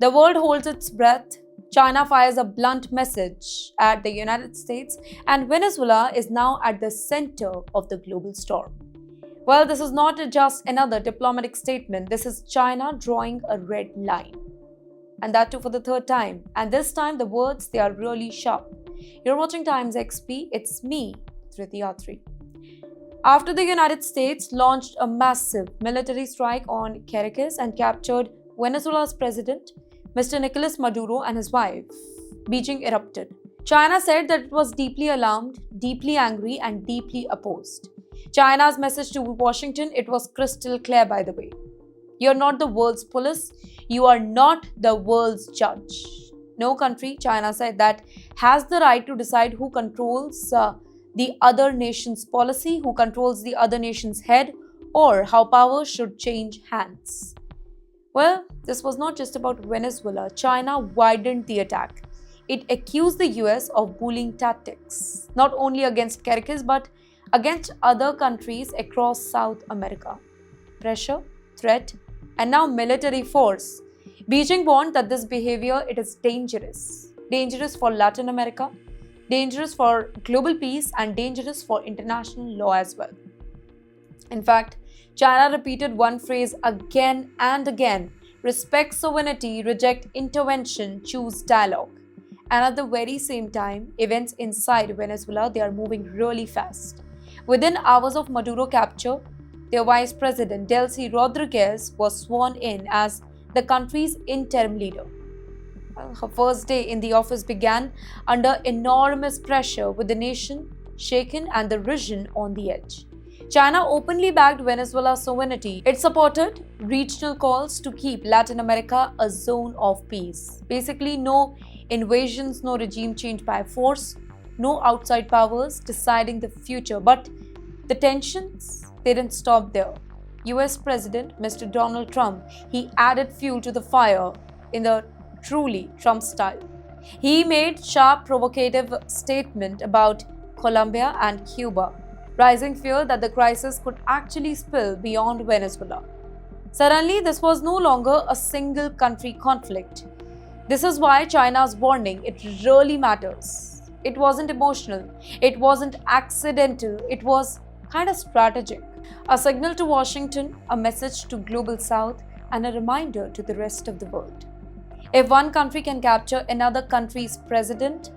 The world holds its breath. China fires a blunt message at the United States, and Venezuela is now at the center of the global storm. Well, this is not just another diplomatic statement, this is China drawing a red line. And that too for the third time. And this time, the words, they are really sharp. You're watching Times XP. It's me, Thriti Yatri. After the United States launched a massive military strike on Caracas and captured Venezuela's president, Mr. Nicolas Maduro, and his wife, Beijing erupted. China said that it was deeply alarmed, deeply angry, and deeply opposed. China's message to Washington, it was crystal clear, by the way. You're not the world's police. You are not the world's judge. No country, China said, that has the right to decide who controls the other nation's policy, who controls the other nation's head, or how power should change hands. Well, this was not just about Venezuela. China widened the attack. It accused the US of bullying tactics, not only against Caracas, but against other countries across South America. Pressure, threat, and now military force. Beijing warned that this behavior, it is dangerous. Dangerous for Latin America, dangerous for global peace, and dangerous for international law as well. In fact, China repeated one phrase again and again: respect sovereignty, reject intervention, choose dialogue. And at the very same time, events inside Venezuela, they are moving really fast. Within hours of Maduro capture, their vice president, Delcy Rodriguez, was sworn in as the country's interim leader. Well, her first day in the office began under enormous pressure, with the nation shaken and the region on the edge. China openly backed Venezuela's sovereignty. It supported regional calls to keep Latin America a zone of peace. Basically, no invasions, no regime change by force, no outside powers deciding the future. But the tensions, they didn't stop there. US President Mr. Donald Trump, he added fuel to the fire in the truly Trump style. He made sharp, provocative statement about Colombia and Cuba, raising fear that the crisis could actually spill beyond Venezuela. Suddenly, this was no longer a single country conflict. This is why China's warning, it really matters. It wasn't emotional, it wasn't accidental, it was kind of strategic. A signal to Washington, a message to Global South, and a reminder to the rest of the world. If one country can capture another country's president,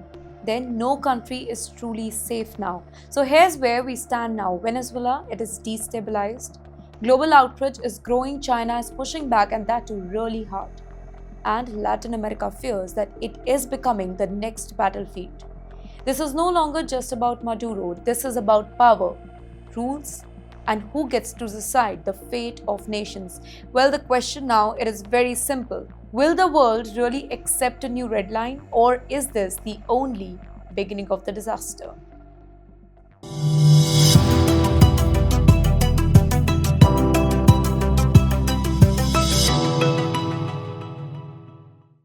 then no country is truly safe now. So here's where we stand now. Venezuela, it is destabilized. Global outrage is growing. China is pushing back, and that too really hard. And Latin America fears that it is becoming the next battlefield. This is no longer just about Maduro. This is about power, rules, and who gets to decide the fate of nations. Well, the question now, it is very simple. Will the world really accept a new red line, or is this the only beginning of the disaster?